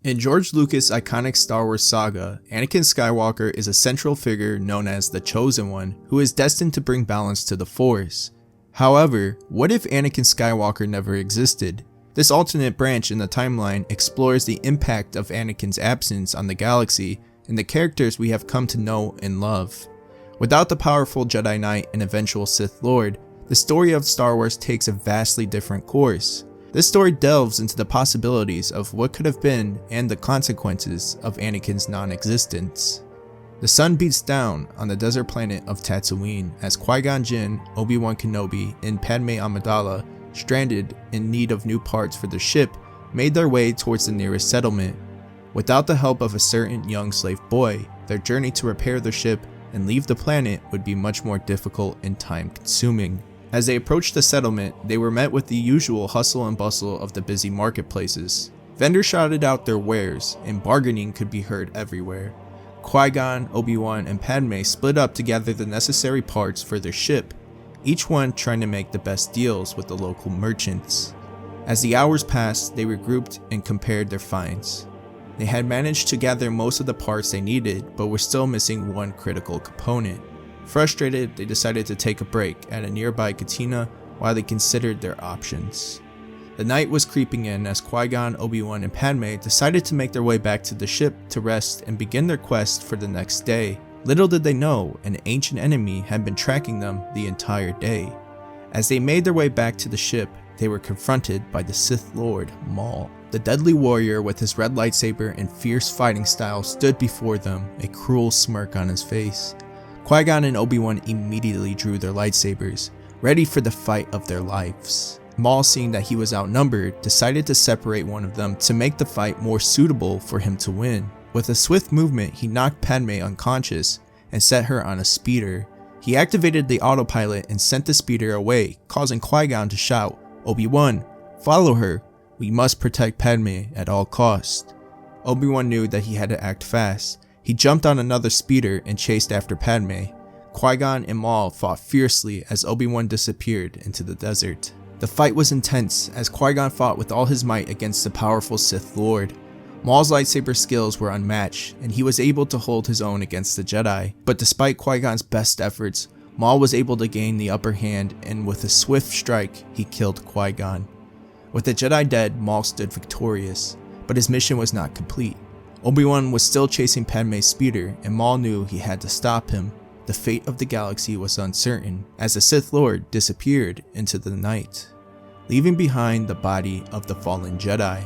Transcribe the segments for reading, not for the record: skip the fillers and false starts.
In George Lucas' iconic Star Wars saga, Anakin Skywalker is a central figure known as the Chosen One, who is destined to bring balance to the Force. However, what if Anakin Skywalker never existed? This alternate branch in the timeline explores the impact of Anakin's absence on the galaxy and the characters we have come to know and love. Without the powerful Jedi Knight and eventual Sith Lord, the story of Star Wars takes a vastly different course. This story delves into the possibilities of what could have been and the consequences of Anakin's non-existence. The sun beats down on the desert planet of Tatooine as Qui-Gon Jinn, Obi-Wan Kenobi, and Padme Amidala, stranded in need of new parts for their ship, made their way towards the nearest settlement. Without the help of a certain young slave boy, their journey to repair their ship and leave the planet would be much more difficult and time-consuming. As they approached the settlement, they were met with the usual hustle and bustle of the busy marketplaces. Vendors shouted out their wares, and bargaining could be heard everywhere. Qui-Gon, Obi-Wan, and Padme split up to gather the necessary parts for their ship, each one trying to make the best deals with the local merchants. As the hours passed, they regrouped and compared their finds. They had managed to gather most of the parts they needed, but were still missing one critical component. Frustrated, they decided to take a break at a nearby cantina while they considered their options. The night was creeping in as Qui-Gon, Obi-Wan, and Padme decided to make their way back to the ship to rest and begin their quest for the next day. Little did they know, an ancient enemy had been tracking them the entire day. As they made their way back to the ship, they were confronted by the Sith Lord, Maul. The deadly warrior with his red lightsaber and fierce fighting style stood before them, a cruel smirk on his face. Qui-Gon and Obi-Wan immediately drew their lightsabers, ready for the fight of their lives. Maul, seeing that he was outnumbered, decided to separate one of them to make the fight more suitable for him to win. With a swift movement, he knocked Padme unconscious and set her on a speeder. He activated the autopilot and sent the speeder away, causing Qui-Gon to shout, "Obi-Wan, follow her. We must protect Padme at all costs." Obi-Wan knew that he had to act fast. He jumped on another speeder and chased after Padme. Qui-Gon and Maul fought fiercely as Obi-Wan disappeared into the desert. The fight was intense as Qui-Gon fought with all his might against the powerful Sith Lord. Maul's lightsaber skills were unmatched, and he was able to hold his own against the Jedi. But despite Qui-Gon's best efforts, Maul was able to gain the upper hand, and with a swift strike, he killed Qui-Gon. With the Jedi dead, Maul stood victorious, but his mission was not complete. Obi-Wan was still chasing Padme's speeder, and Maul knew he had to stop him. The fate of the galaxy was uncertain, as the Sith Lord disappeared into the night, leaving behind the body of the fallen Jedi.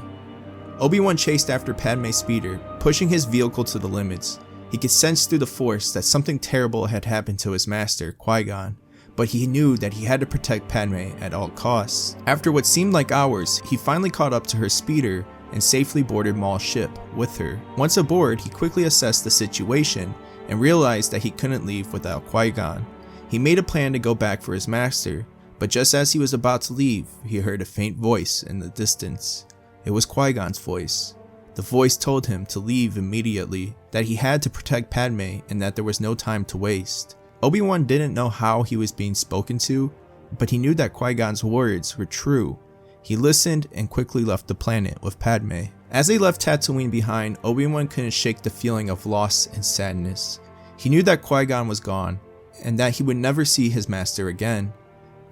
Obi-Wan chased after Padme's speeder, pushing his vehicle to the limits. He could sense through the Force that something terrible had happened to his master, Qui-Gon, but he knew that he had to protect Padme at all costs. After what seemed like hours, he finally caught up to her speeder and safely boarded Maul's ship with her. Once aboard, he quickly assessed the situation and realized that he couldn't leave without Qui-Gon. He made a plan to go back for his master, but just as he was about to leave, he heard a faint voice in the distance. It was Qui-Gon's voice. The voice told him to leave immediately, that he had to protect Padme and that there was no time to waste. Obi-Wan didn't know how he was being spoken to, but he knew that Qui-Gon's words were true. He listened and quickly left the planet with Padme. As they left Tatooine behind, Obi-Wan couldn't shake the feeling of loss and sadness. He knew that Qui-Gon was gone, and that he would never see his master again.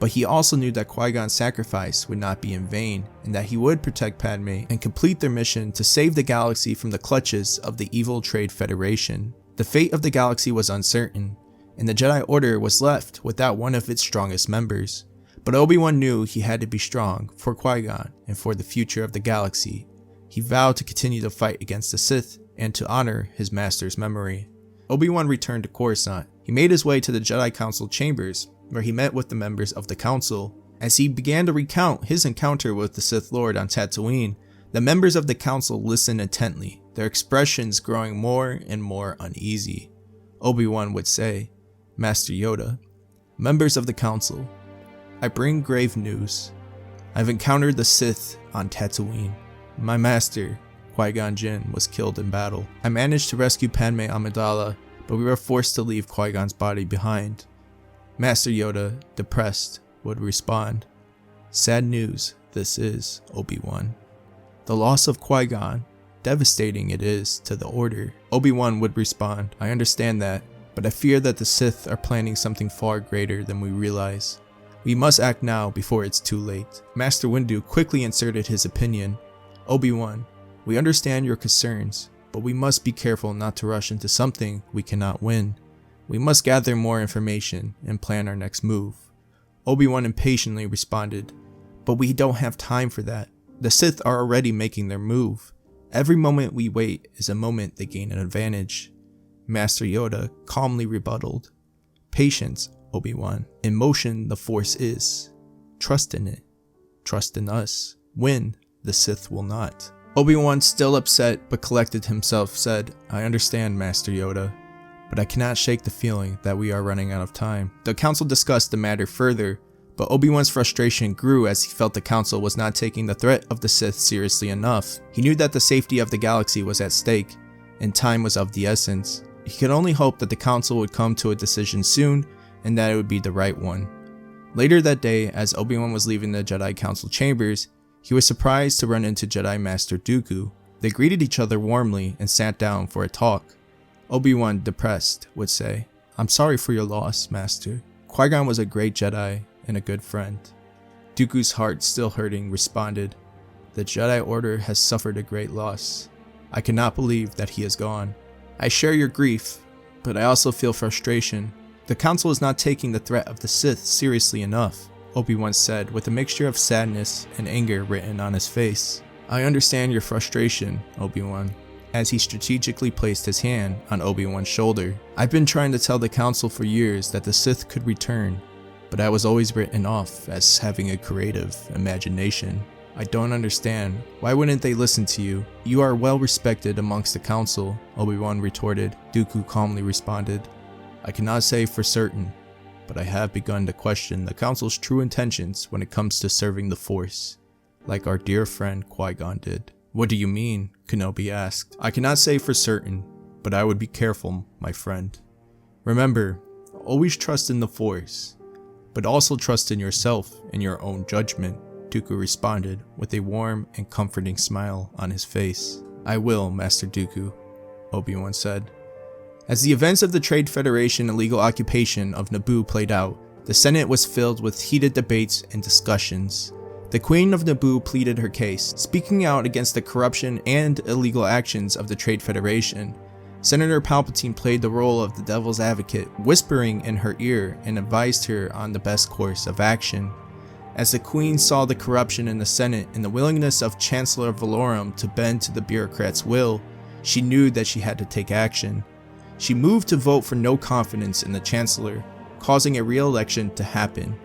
But he also knew that Qui-Gon's sacrifice would not be in vain, and that he would protect Padme and complete their mission to save the galaxy from the clutches of the evil Trade Federation. The fate of the galaxy was uncertain, and the Jedi Order was left without one of its strongest members. But Obi-Wan knew he had to be strong for Qui-Gon and for the future of the galaxy. He vowed to continue the fight against the Sith and to honor his master's memory. Obi-Wan returned to Coruscant. He made his way to the Jedi Council chambers, where he met with the members of the Council. As he began to recount his encounter with the Sith Lord on Tatooine, the members of the Council listened intently, their expressions growing more and more uneasy. Obi-Wan would say, "Master Yoda, members of the Council, I bring grave news. I've encountered the Sith on Tatooine. My master, Qui-Gon Jinn, was killed in battle. I managed to rescue Padme Amidala, but we were forced to leave Qui-Gon's body behind." Master Yoda, depressed, would respond, "Sad news this is, Obi-Wan. The loss of Qui-Gon devastating it is to the Order. Obi-Wan would respond, "I understand that, but I fear that the Sith are planning something far greater than we realize. We must act now before it's too late." Master Windu quickly inserted his opinion. "Obi-Wan, we understand your concerns, but we must be careful not to rush into something we cannot win. We must gather more information and plan our next move." Obi-Wan impatiently responded, "But we don't have time for that. The Sith are already making their move. Every moment we wait is a moment they gain an advantage." Master Yoda calmly rebutted, "Patience, Obi-Wan. In motion the Force is. Trust in it. Trust in us. Win, the Sith will not." Obi-Wan, still upset but collected himself, said, "I understand, Master Yoda, but I cannot shake the feeling that we are running out of time." The council discussed the matter further, but Obi-Wan's frustration grew as he felt the council was not taking the threat of the Sith seriously enough. He knew that the safety of the galaxy was at stake, and time was of the essence. He could only hope that the council would come to a decision soon, and that it would be the right one. Later that day, as Obi-Wan was leaving the Jedi Council chambers, he was surprised to run into Jedi Master Dooku. They greeted each other warmly and sat down for a talk. Obi-Wan, depressed, would say, "I'm sorry for your loss, Master. Qui-Gon was a great Jedi and a good friend." Dooku's heart still hurting responded, "The Jedi Order has suffered a great loss. I cannot believe that he is gone. I share your grief, but I also feel frustration. The Council is not taking the threat of the Sith seriously enough," Obi-Wan said with a mixture of sadness and anger written on his face. "I understand your frustration, Obi-Wan," as he strategically placed his hand on Obi-Wan's shoulder. "I've been trying to tell the Council for years that the Sith could return, but I was always written off as having a creative imagination. I don't understand. Why wouldn't they listen to you? You are well respected amongst the Council," Obi-Wan retorted. Dooku calmly responded, "I cannot say for certain, but I have begun to question the Council's true intentions when it comes to serving the Force, like our dear friend Qui-Gon did." "What do you mean?" Kenobi asked. "I cannot say for certain, but I would be careful, my friend. Remember, always trust in the Force, but also trust in yourself and your own judgment," Dooku responded with a warm and comforting smile on his face. "I will, Master Dooku," Obi-Wan said. As the events of the Trade Federation illegal occupation of Naboo played out, the Senate was filled with heated debates and discussions. The Queen of Naboo pleaded her case, speaking out against the corruption and illegal actions of the Trade Federation. Senator Palpatine played the role of the devil's advocate, whispering in her ear and advised her on the best course of action. As the Queen saw the corruption in the Senate and the willingness of Chancellor Valorum to bend to the bureaucrats' will, she knew that she had to take action. She moved to vote for no confidence in the Chancellor, causing a re-election to happen.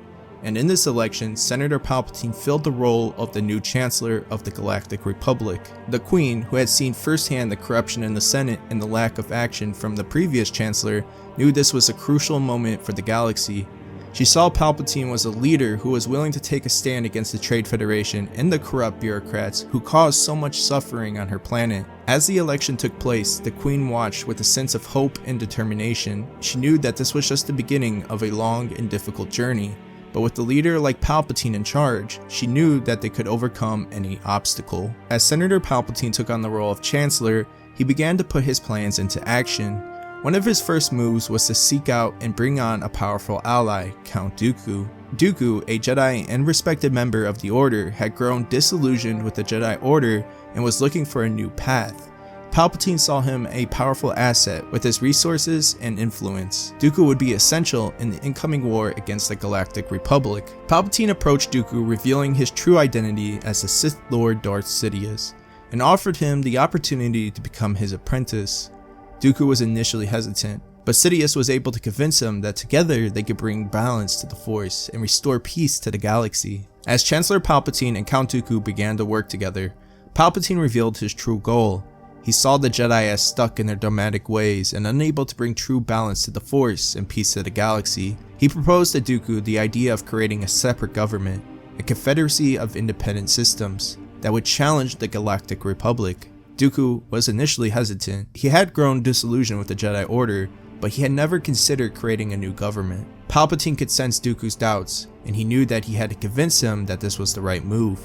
And in this election, Senator Palpatine filled the role of the new Chancellor of the Galactic Republic. The Queen, who had seen firsthand the corruption in the Senate and the lack of action from the previous Chancellor, knew this was a crucial moment for the galaxy. She saw Palpatine was a leader who was willing to take a stand against the Trade Federation and the corrupt bureaucrats who caused so much suffering on her planet. As the election took place, the Queen watched with a sense of hope and determination. She knew that this was just the beginning of a long and difficult journey, but with a leader like Palpatine in charge, she knew that they could overcome any obstacle. As Senator Palpatine took on the role of Chancellor, he began to put his plans into action. One of his first moves was to seek out and bring on a powerful ally, Count Dooku. Dooku, a Jedi and respected member of the Order, had grown disillusioned with the Jedi Order and was looking for a new path. Palpatine saw him a powerful asset with his resources and influence. Dooku would be essential in the incoming war against the Galactic Republic. Palpatine approached Dooku, revealing his true identity as the Sith Lord Darth Sidious, and offered him the opportunity to become his apprentice. Dooku was initially hesitant, but Sidious was able to convince him that together they could bring balance to the Force and restore peace to the galaxy. As Chancellor Palpatine and Count Dooku began to work together, Palpatine revealed his true goal. He saw the Jedi as stuck in their dogmatic ways and unable to bring true balance to the Force and peace to the galaxy. He proposed to Dooku the idea of creating a separate government, a confederacy of independent systems, that would challenge the Galactic Republic. Dooku was initially hesitant. He had grown disillusioned with the Jedi Order, but he had never considered creating a new government. Palpatine could sense Dooku's doubts, and he knew that he had to convince him that this was the right move.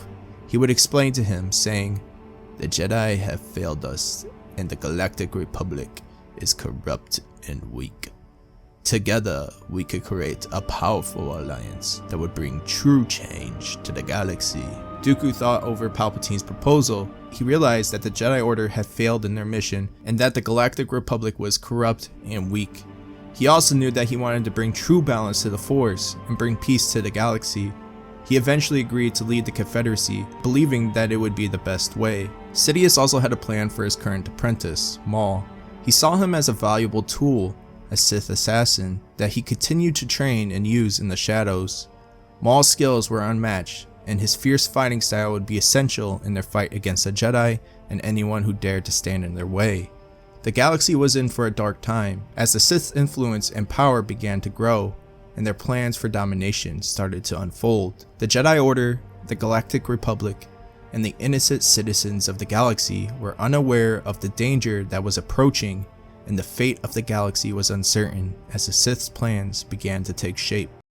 He would explain to him, saying, The Jedi have failed us, and the Galactic Republic is corrupt and weak. Together, we could create a powerful alliance that would bring true change to the galaxy. Dooku thought over Palpatine's proposal. He realized that the Jedi Order had failed in their mission and that the Galactic Republic was corrupt and weak. He also knew that he wanted to bring true balance to the Force and bring peace to the galaxy. He eventually agreed to lead the Confederacy, believing that it would be the best way. Sidious also had a plan for his current apprentice, Maul. He saw him as a valuable tool, a Sith assassin that he continued to train and use in the shadows. Maul's skills were unmatched, and his fierce fighting style would be essential in their fight against the Jedi and anyone who dared to stand in their way. The galaxy was in for a dark time, as the Sith's influence and power began to grow, and their plans for domination started to unfold. The Jedi Order, the Galactic Republic, and the innocent citizens of the galaxy were unaware of the danger that was approaching, and the fate of the galaxy was uncertain as the Sith's plans began to take shape.